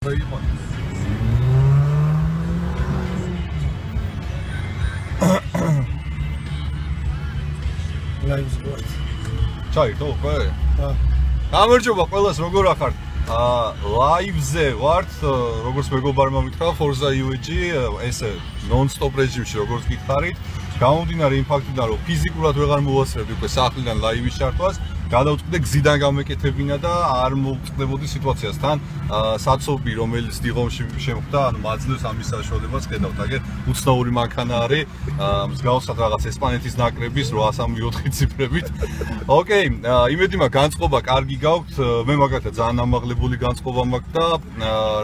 ჩაირთო უკვე? გამარჯობა ყველას, როგორ ახართ? ლაივზე ვართ, როგორც მეგობარმა მითხრა, Forza UEG, ესე non-stop რეჟიმში როგორც გითხარით. გამომდინარე იმ ფაქტიდან, რომ ფიზიკურად ვეღარ მოვასწრებდი უკვე სახლიდან ლაივის ჩართვას, გადავწყვიტე გზიდან გამეკეთებინა და არ მოვწყდებოდი სიტუაციასთან. საცობი, რომელიც დიღომში შემხვდა, ანუ მაძლევს ამის საშუალებას ხედავთ, აგერ უცნაური მანქანა არის, მსგავსად რაღაც ესპანეთის ნაკრების 804 ციფრებით. ოკეი, იმედი მაქვს განწყობა კარგი გაქვთ, მე მაგალითად ძალიან ამაღლებული განწყობა მაქვს და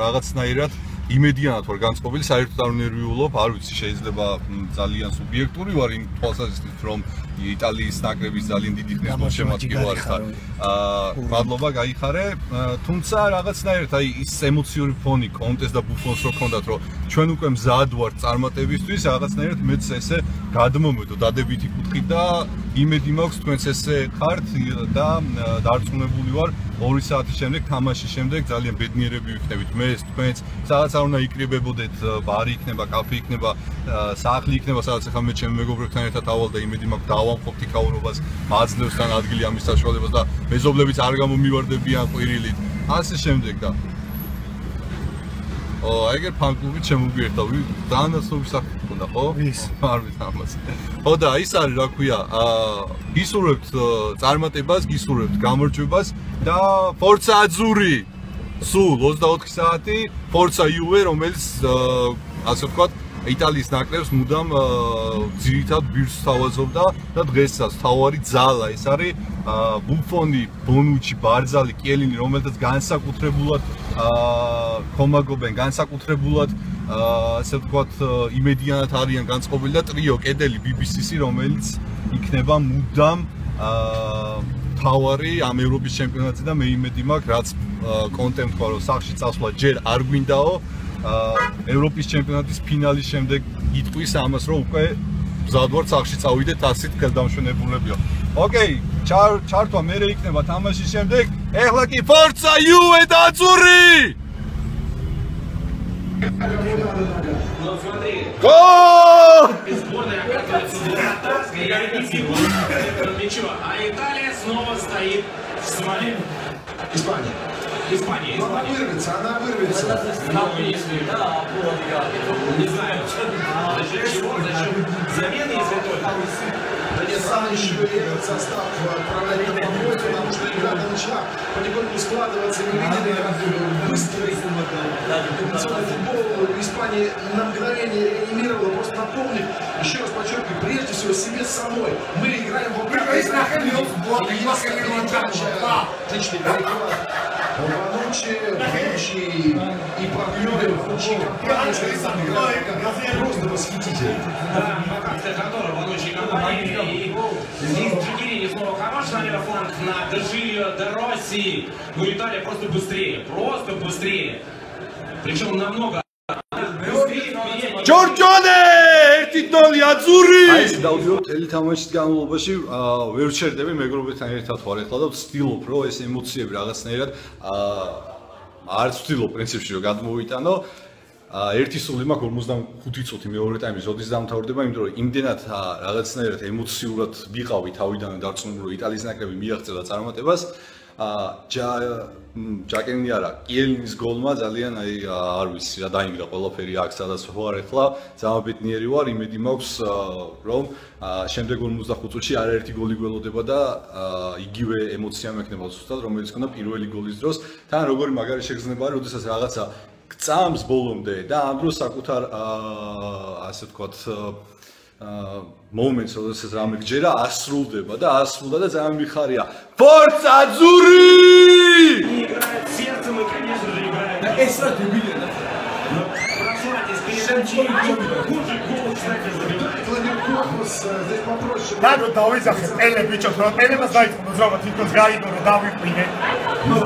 რაღაცნაირად იმედიანად ვარ განწყობილი, საერთოდ არ ვნერვიულობ, არ ვიცი, შეიძლება ძალიან სუბიექტური ვარ იმ თვალსაზრისით, რომ იტალიის ნაკრების ძალიან დიდი ხნის შემადგენელი ხარ. მადლობა, გაიხარე. თუმცა რაღაცნაირად აი ის ემოციური ფონი კონტეს და ბუფონს რო ქონდათ, რომ ჩვენ უკვე მზად ვართ წარმატებისთვის, რაღაცნაირად მეც ესე გადმომედო დადებითი კუთხით და იმედი მაქვს თქვენც ესე ხართ და დარწმუნებული ვარ 2 საათის შემდეგ თამაშის შემდეგ ძალიან ბედნიერები ვიქნებით მეც თქვენც სადაც არ უნდა იკრიბებოდეთ ბარი იქნება კაფე იქნება სახლი იქნება სადაც ახლა მე ჩემი მეგობრებთან ერთად ავალ და იმედი მაქვს დავამყოფთ იქაურობას მაძლევს თან ადგილი ამის საშუალებას და მეზობლებიც არ გამომივარდებიან ყვირილით ასე შემდეგ და ეგერ ფანკლუბით შემოგვიერთა დაანაცვლობის სახით ქონდა ხო? ის არ ვიცი ამას. ხო და ის არის რა ქვია, გისურვებთ წარმატებას, გისურვებთ გამარჯვებას და Forza Azzurri. სულ 24 საათი Forza Juve, რომელიც ასე ვთქვათ, იტალიის ნაკრებს მუდამ ძირითად ბირთვს თავაზობდა და დღესაც თავარი ძალა ეს არის ბუფონი, ბონუჩი, ბარძალი, კიელინი, რომელთაც განსაკუთრებულად ხომაგობენ, განსაკუთრებულად ასე ვთქვათ, იმედიანად არიან განწყობილი და ტრიო კედელი BBC-ი, რომელიც იქნება მუდამ თავარი ამ ევროპის ჩემპიონატზე და მე იმედი მაქვს, რაც კონტემ თქვა, რომ სახლში წასვლა ჯერ არ გვინდაო ევროპის ჩემპიონატის ფინალის შემდეგ იტყვის ამას, რომ უკვე მზად ვარ სახლში წავიდეთ ასეთ ხელდამშვენებულებიო. ოკეი, ჩართვა მერე იქნება თამაშის შემდეგ. ეხლა კი Forza Juve და Azzurri! Гол! Сборная оказывается ничего, а Италия снова стоит в смоле. Испания. Она вырвется. Не знаю, зачем замены, если только. Да не сам еще и этот состав отправлять на помойку, потому что игра начала потихоньку складываться, не видели быстрый комбинационный футбол Испании на мгновение реанимировала. Просто напомнить, еще раз подчеркиваю, прежде всего себе самой. Мы играем в отличный перехват. Бонуччи и партнеры просто восхитительно. Да, пока Стефанора, Бонуччи и компания. И здесь Джигирини снова хорош на левый фланг на Дежильо, Де Росси. Ну Италия просто быстрее. Причем намного быстрее. Giorgione! 1-0 Azzurri! აი ეს დავდიოთ ელი თამაშის განმავლობაში ვერ ჩერდები მეგობრებთან ერთად ვარ ეხლა და ვცდილობ რომ ეს ემოციები რაღაცნაირად არ ვცდილობ პრინციპში რომ გადმოვიტანო. ერთი სული მაქვს 45 წუთი მეორე ტაიმის ზოდის დამთავრდება, იმიტომ რომ იმდენად რაღაცნაირად ემოციურად ვიყავი თავიდან დარწმუნებული რომ იტალიის ნაკრები მიაღწევდა წარმატებას. ჯაკენი არა, კიელინის გოლმა ძალიან არ ვიცი რა დაინგრა ყველაფერი აქ სადაც ვარ ეხლა, ძალიან ბედნიერი ვარ, იმედი მაქვს რომ შემდეგ 45 წუთში არაერთი გოლი გველოდება და იგივე ემოცია მექნება ზუსტად რომელიც ქონდა პირველი გოლის დროს. თან როგორი მაგარი შეგრძნება არის, როდესაც რაღაცა გწამს ბოლომდე და ამ დროს საკუთარ ასე ვთქვათ მომენტს, როდესაც რამე გჯერა, ასრულდება და ძალიან მიხარია. Forza Azzurri! Играет сердцем и, конечно же, играет. Да это дебильно, да? Просмотрите, передачи. Хуже гол, кстати, забивает. Владимир Корпус здесь попроще. Да, ну давай захер. Эле бичо, но эле нас знает, но зроба тільки згаїду, но давай пине. Ну.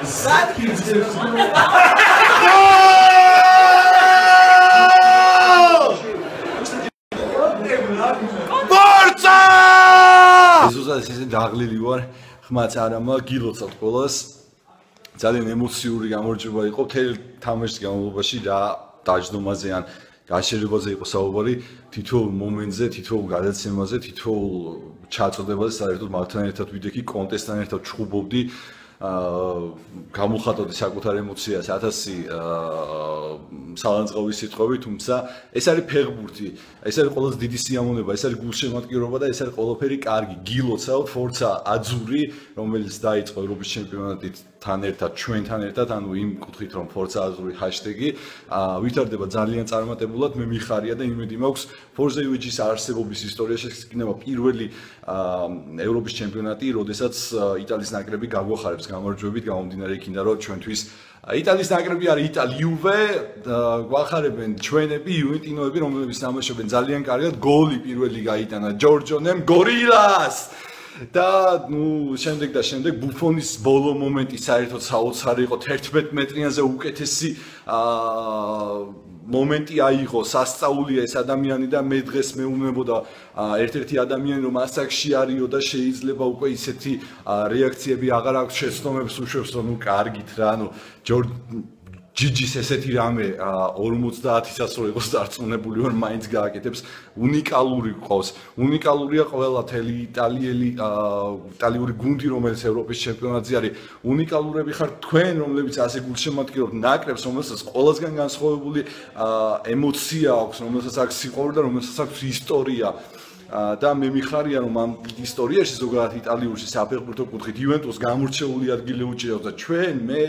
Задки здесь. Forza! ზუსტად ესე დაღლილი ვარ, ხმაც არ ამა, გილოცავთ ყველას. ძალიან ემოციური გამარჯვება იყო მთელ თამაშის განმავლობაში რა დაждომაზე ან გაშერებაზე იყო საუბარი თითოეულ მომენტზე, თითოეულ გადაცემაზე, თითოეულ ჩაწოდებაზე საერთოდ მართან ერთად ვიდექი კონტესტთან ერთად ჩხუბობდი გამოვხატავდი საკუთარ ემოციას 1000 სალანძღავის სიტყვები, თუმცა ეს არის ფეხბურთი, ეს არის ყველაზე დიდი სიამოვნება, ეს არის გულშემატკივრობა და ეს არის ყველაფერი კარგი. გილოცავთ Forza Azzurri, რომელიც დაიწყო ევროპის ჩემპიონატით თან ერთად, ჩვენთან ერთად, ანუ იმ კუთხით რომ Forza Azzurri ჰაშტეგი ვითარდება ძალიან წარმატებულად, მე მიხარია და იმედი მაქვს Forza UEG-ის არსებობის ისტორიაში იქნება პირველი ევროპის ჩემპიონატი, როდესაც იტალიის ნაკრები გაგვახარებს გამარჯვებით, გამომდინარე იქიდან რომ ჩვენთვის იტალიის ნაკრები არის Juve, გვახარებენ ჩვენები, იუვენტინოები, რომლებიც თამაშობენ ძალიან კარგად, გოლი პირველი გაიტანა ჯორჯონემ გორილას და ნუ შემდეგ ბუფონის ბოლო მომენტი საერთოდ საოცარი იყო 11 მეტრიანზე უკეთესი მომენტი აიღო სასწაულია ეს ადამიანი და მე დღეს მეუბნებოდა ერთ-ერთი ადამიანი რომ ასაკში არისო და შეიძლება უკვე ისეთი რეაქციები აღარ აქვს შეცდომებს უშვებს რომ ნუ კარგით რა ანუ ჯიჯის ესეთი რამე 50-ისას რო იყოს დარწმუნებული ვარ მაინც გააკეთებს უნიკალური ყავს უნიკალურია ყველა თელი იტალიური გუნდი რომელიც ევროპის ჩემპიონატზე არის უნიკალურები ხართ თქვენ რომლებიც ასე გულშემატკივრობთ ნაკრებს რომელსაც ყველასგან განსხვავებული ემოცია აქვს რომელსაც აქვს სიყვარული და რომელსაც აქვს ისტორია და მე მიხარია რომ ამ ისტორიაში ზოგადად იტალიურში საფეხბურთო კუთხით იუვენტუს გამორჩეული ადგილი უჭირავს და ჩვენ მე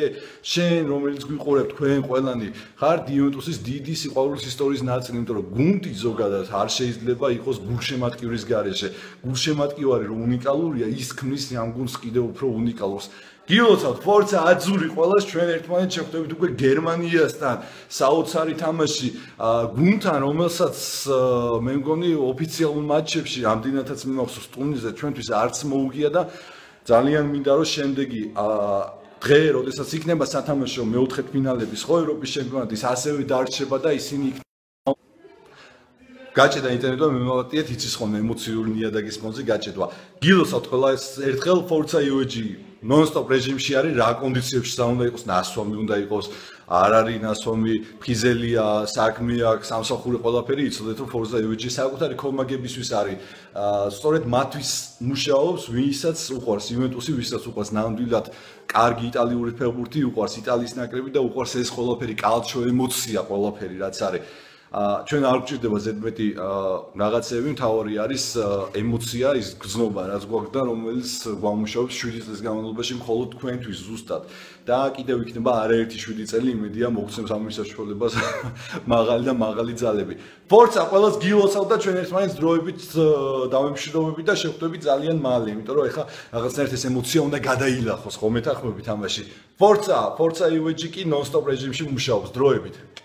შენ რომელიც გვიყურებ თქვენ ყველანი ხართ იუვენტუსის დიდი სიყვარულის ისტორიის ნაწილი იმიტომ რომ გუნდი ზოგადად არ შეიძლება იყოს გულშემატკივრის გარეშე გულშემატკივარი რომ უნიკალურია ის ქმნის ამ გუნდს კიდევ უფრო უნიკალურს გილოცავთ Forza Azzurri ყველას ჩვენ ერთმანეთს შევხვდებით უკვე გერმანიასთან საოცარი თამაში გუნდთან რომელსაც მე მგონი ოფიციალურ მატჩებში რამდენადაც მიმახსოვს ტურნირზე ჩვენთვის არც მოუგია და ძალიან მინდა რომ შემდეგი დღე როდესაც იქნება სათამაშო მეოთხედფინალების ხო ევროპის ჩემპიონატის ასევე დარჩება და ისინი გაჭედა ინტერნეტმა მემოვატიეთ იცის ხოლმე ემოციური ნიადაგის ფონზე გაჭედვა გილოცავთ ყველა ერთხელ Forza UEG non-stop რეჟიმში არის რა კონდიციებში უნდა იყოს ნასვამი უნდა იყოს არ არის ნასვამი ფიზელია საქმე აქვს სამსახური ყველაფერი იცოდეთ რომ Forza UEG საკუთარი კომაგებისთვის არის სწორედ მათთვის მუშაობს ვისაც უყვარს იუვენტუსი ვისაც უყვარს ნამდვილად კარგი იტალიური ფეხბურთი უყვარს იტალიის ნაკრები და უყვარს ეს ყველაფერი კალჩო ემოცია ყველაფერი რაც არის ჩვენ არ გვჭირდება ზედმეტი რაღაცები, მთავარი არის ემოცია, ის გზნობა, რაც გვაქვს და რომელიც გვამუშავებს 7 წლის განმავლობაში მხოლოდ თქვენთვის ზუსტად. და კიდევ იქნება არაერთი 7 წელი, იმედია მოგცემს ამის საშუალებას მაღალი და მაღალი ძალები. Forza ყველას გილოცავთ და ჩვენ ერთმანეთს დროებით დავემშვიდობებით და შევხვდებით ძალიან მალე, იმიტომ რომ ეხლა რაღაცნაირად ეს ემოცია უნდა გადაილახოს, ხომ მეთანხმებით თამაში. Forza UEG კი non-stop რეჟიმში მუშაობს დროებით.